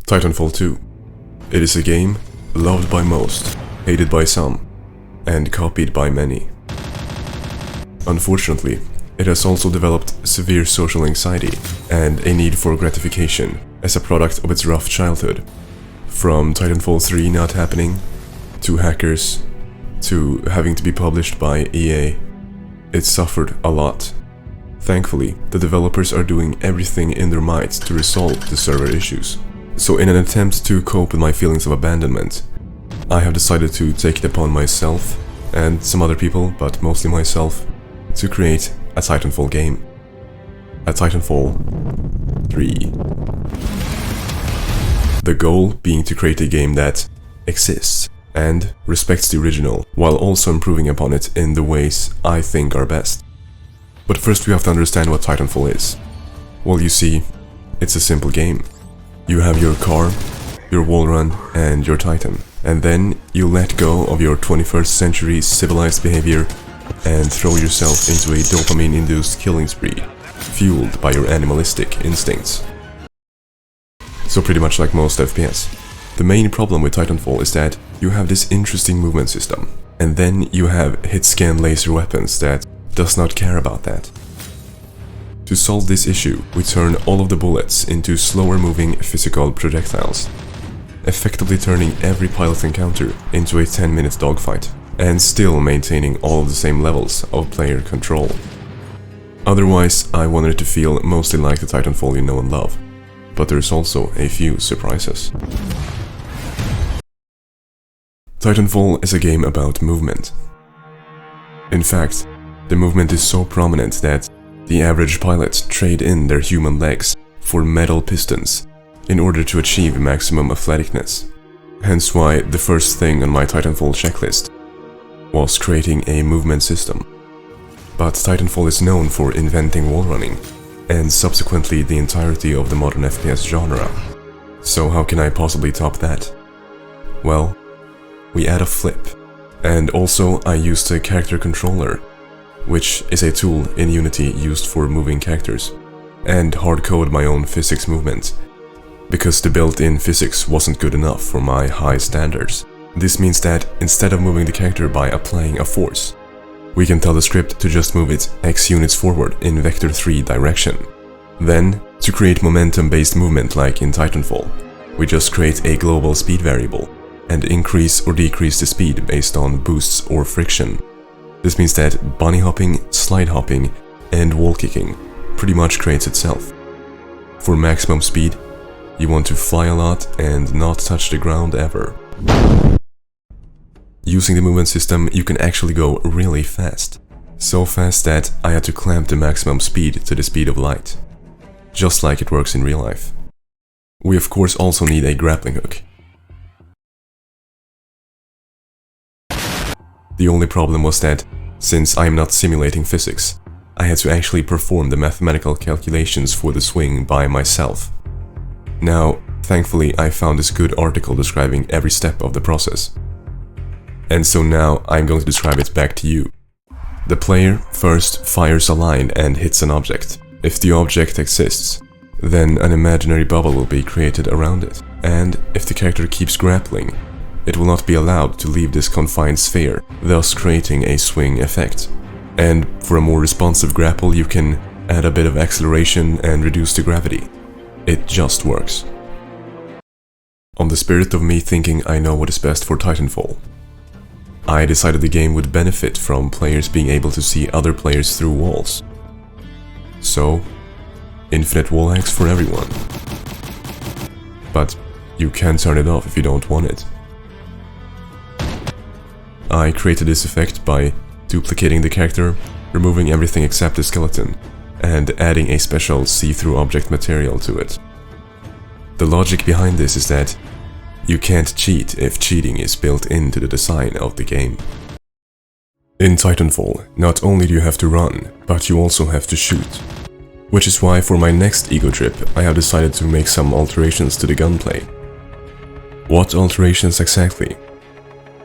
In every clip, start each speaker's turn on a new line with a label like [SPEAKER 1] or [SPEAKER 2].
[SPEAKER 1] Titanfall 2. It is a game loved by most, hated by some, and copied by many. Unfortunately, it has also developed severe social anxiety and a need for gratification as a product of its rough childhood. From Titanfall 3 not happening, to hackers, to having to be published by EA, it suffered a lot. Thankfully, the developers are doing everything in their might to resolve the server issues. So in an attempt to cope with my feelings of abandonment, I have decided to take it upon myself, and some other people, but mostly myself, to create a Titanfall game. A Titanfall 3. The goal being to create a game that exists and respects the original, while also improving upon it in the ways I think are best. But first we have to understand what Titanfall is. Well, you see, it's a simple game. You have your car, your wall run, and your Titan. And then you let go of your 21st century civilized behavior and throw yourself into a dopamine-induced killing spree, fueled by your animalistic instincts. So pretty much like most FPS. The main problem with Titanfall is that you have this interesting movement system, and then you have hit-scan laser weapons that does not care about that. To solve this issue, we turn all of the bullets into slower-moving physical projectiles, effectively turning every pilot encounter into a 10-minute dogfight, and still maintaining all of the same levels of player control. Otherwise, I wanted it to feel mostly like the Titanfall you know and love, but there's also a few surprises. Titanfall is a game about movement. In fact, the movement is so prominent that the average pilots trade in their human legs for metal pistons in order to achieve maximum athleticness. Hence why the first thing on my Titanfall checklist was creating a movement system. But Titanfall is known for inventing wall running, and subsequently the entirety of the modern FPS genre. So how can I possibly top that? Well, we add a flip, and also I used a character controller, which is a tool in Unity used for moving characters, and hard-code my own physics movement, because the built-in physics wasn't good enough for my high standards. This means that instead of moving the character by applying a force, we can tell the script to just move it X units forward in vector 3 direction. Then, to create momentum-based movement like in Titanfall, we just create a global speed variable, and increase or decrease the speed based on boosts or friction. This means that bunny hopping, slide hopping, and wall kicking pretty much creates itself. For maximum speed, you want to fly a lot and not touch the ground ever. Using the movement system, you can actually go really fast. So fast that I had to clamp the maximum speed to the speed of light. Just like it works in real life. We of course also need a grappling hook. The only problem was that, since I am not simulating physics, I had to actually perform the mathematical calculations for the swing by myself. Now, thankfully I found this good article describing every step of the process. And so now I'm going to describe it back to you. The player first fires a line and hits an object. If the object exists, then an imaginary bubble will be created around it. And if the character keeps grappling, it will not be allowed to leave this confined sphere, thus creating a swing effect. And for a more responsive grapple, you can add a bit of acceleration and reduce the gravity. It just works. On the spirit of me thinking I know what is best for Titanfall, I decided the game would benefit from players being able to see other players through walls. So, infinite wall hacks for everyone. But you can turn it off if you don't want it. I created this effect by duplicating the character, removing everything except the skeleton, and adding a special see-through object material to it. The logic behind this is that you can't cheat if cheating is built into the design of the game. In Titanfall, not only do you have to run, but you also have to shoot. Which is why for my next ego trip, I have decided to make some alterations to the gunplay. What alterations exactly?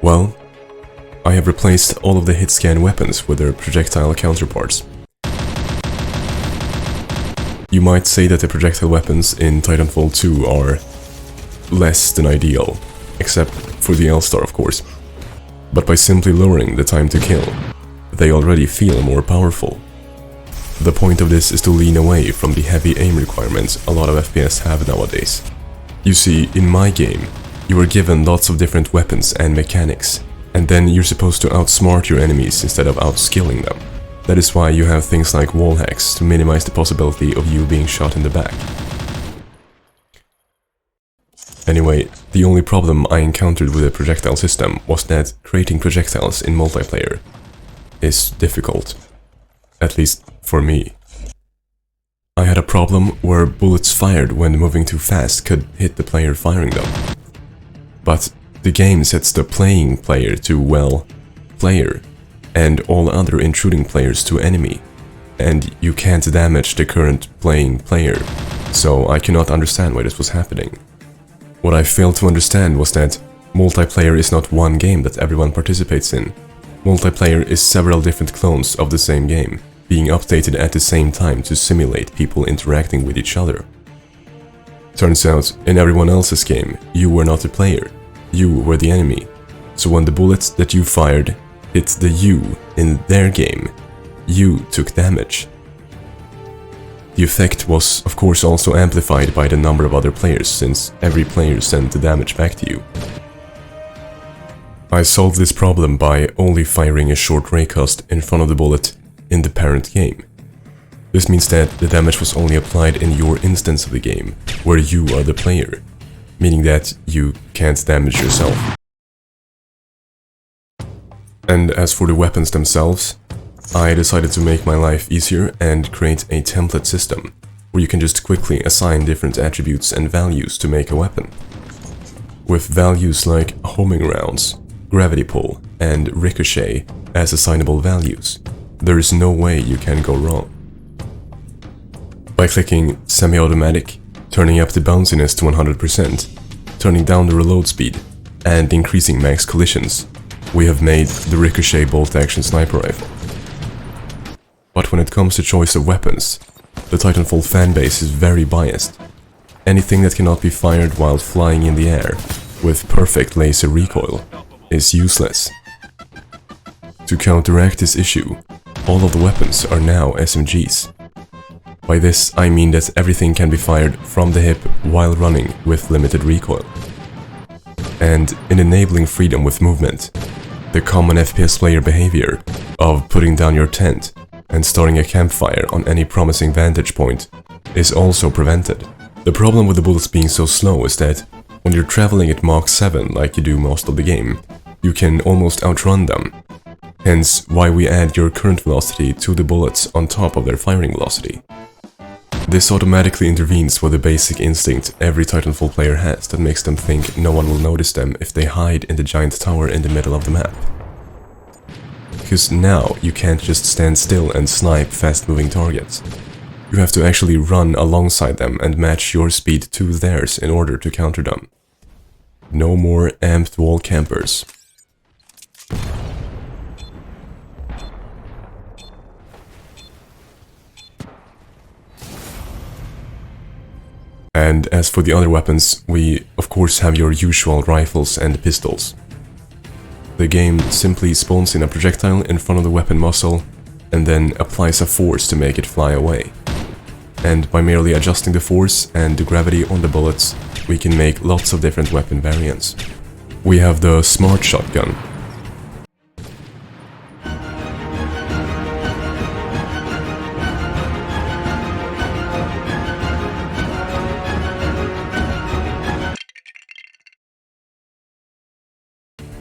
[SPEAKER 1] Well, I have replaced all of the hit-scan weapons with their projectile counterparts. You might say that the projectile weapons in Titanfall 2 are less than ideal, except for the L-Star of course. But by simply lowering the time to kill, they already feel more powerful. The point of this is to lean away from the heavy aim requirements a lot of FPS have nowadays. You see, in my game, you are given lots of different weapons and mechanics, and then you're supposed to outsmart your enemies instead of outskilling them. That is why you have things like wall hacks to minimize the possibility of you being shot in the back. Anyway, the only problem I encountered with the projectile system was that creating projectiles in multiplayer is difficult. At least for me. I had a problem where bullets fired when moving too fast could hit the player firing them. But the game sets the playing player to, well, player, and all other intruding players to enemy, and you can't damage the current playing player, so I cannot understand why this was happening. What I failed to understand was that multiplayer is not one game that everyone participates in. Multiplayer is several different clones of the same game, being updated at the same time to simulate people interacting with each other. Turns out, in everyone else's game, you were not the player, you were the enemy. So when the bullets that you fired hit the you in their game, you took damage. The effect was of course also amplified by the number of other players, since every player sent the damage back to you. I solved this problem by only firing a short raycast in front of the bullet in the parent game. This means that the damage was only applied in your instance of the game, where you are the player, meaning that you can't damage yourself. And as for the weapons themselves, I decided to make my life easier and create a template system, where you can just quickly assign different attributes and values to make a weapon. With values like homing rounds, gravity pull, and ricochet as assignable values, there is no way you can go wrong. By clicking semi-automatic, turning up the bounciness to 100%, turning down the reload speed, and increasing max collisions, we have made the ricochet bolt-action sniper rifle. But when it comes to choice of weapons, the Titanfall fanbase is very biased. Anything that cannot be fired while flying in the air, with perfect laser recoil, is useless. To counteract this issue, all of the weapons are now SMGs. By this I mean that everything can be fired from the hip while running with limited recoil. And in enabling freedom with movement, the common FPS player behavior of putting down your tent and starting a campfire on any promising vantage point is also prevented. The problem with the bullets being so slow is that when you're traveling at Mach 7 like you do most of the game, you can almost outrun them. Hence why we add your current velocity to the bullets on top of their firing velocity. This automatically intervenes with the basic instinct every Titanfall player has that makes them think no one will notice them if they hide in the giant tower in the middle of the map. Because now you can't just stand still and snipe fast-moving targets. You have to actually run alongside them and match your speed to theirs in order to counter them. No more amped wall campers. And as for the other weapons, we of course have your usual rifles and pistols. The game simply spawns in a projectile in front of the weapon muzzle and then applies a force to make it fly away. And by merely adjusting the force and the gravity on the bullets, we can make lots of different weapon variants. We have the smart shotgun.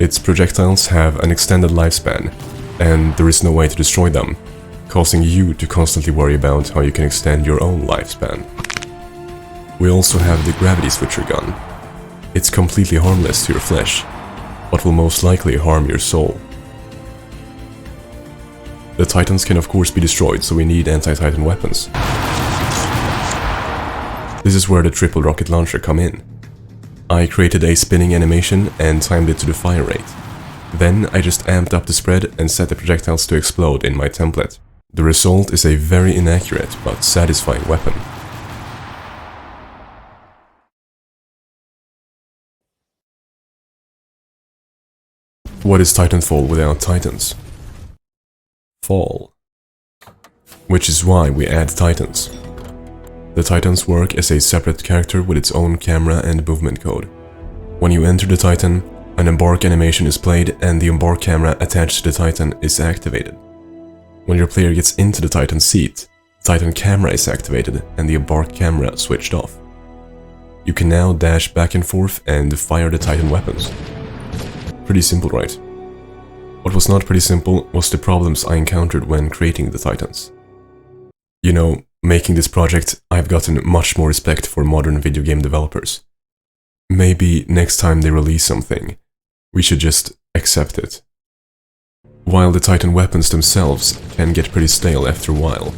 [SPEAKER 1] Its projectiles have an extended lifespan, and there is no way to destroy them, causing you to constantly worry about how you can extend your own lifespan. We also have the gravity switcher gun. It's completely harmless to your flesh, but will most likely harm your soul. The Titans can of course be destroyed, so we need anti-Titan weapons. This is where the triple rocket launcher come in. I created a spinning animation and timed it to the fire rate. Then I just amped up the spread and set the projectiles to explode in my template. The result is a very inaccurate but satisfying weapon. What is Titanfall without Titans? Fall. Which is why we add Titans. The Titans work as a separate character with its own camera and movement code. When you enter the Titan, an embark animation is played and the embark camera attached to the Titan is activated. When your player gets into the Titan seat, the Titan camera is activated and the embark camera switched off. You can now dash back and forth and fire the Titan weapons. Pretty simple, right? What was not pretty simple was the problems I encountered when creating the Titans. You know, making this project, I've gotten much more respect for modern video game developers. Maybe next time they release something, we should just accept it. While the Titan weapons themselves can get pretty stale after a while,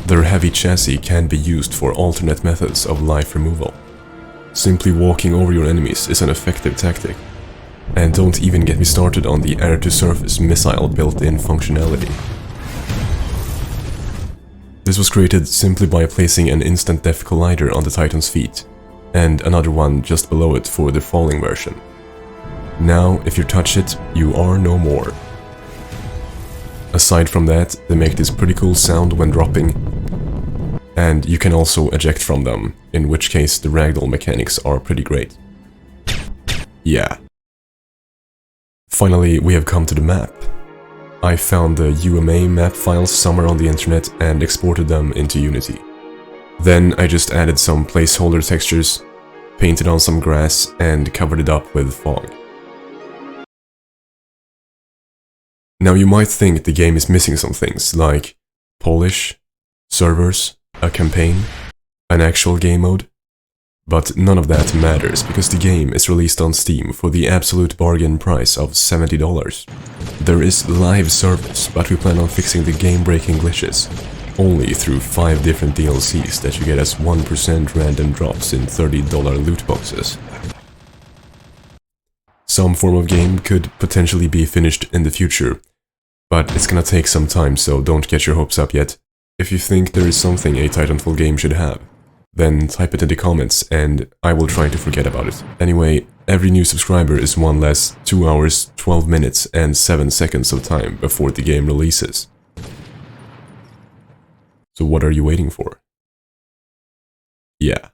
[SPEAKER 1] their heavy chassis can be used for alternate methods of life removal. Simply walking over your enemies is an effective tactic. And don't even get me started on the air-to-surface missile built-in functionality. This was created simply by placing an instant death collider on the Titan's feet, and another one just below it for the falling version. Now, if you touch it, you are no more. Aside from that, they make this pretty cool sound when dropping, and you can also eject from them, in which case the ragdoll mechanics are pretty great. Yeah. Finally, we have come to the map. I found the UMA map files somewhere on the internet and exported them into Unity. Then I just added some placeholder textures, painted on some grass, and covered it up with fog. Now you might think the game is missing some things, like polish, servers, a campaign, an actual game mode. But none of that matters, because the game is released on Steam for the absolute bargain price of $70. There is live service, but we plan on fixing the game-breaking glitches, only through 5 different DLCs that you get as 1% random drops in $30 loot boxes. Some form of game could potentially be finished in the future, but it's gonna take some time, so don't get your hopes up yet. If you think there is something a Titanfall game should have, then type it in the comments and I will try to forget about it. Anyway, every new subscriber is one less 2 hours, 12 minutes and 7 seconds of time before the game releases. So what are you waiting for? Yeah.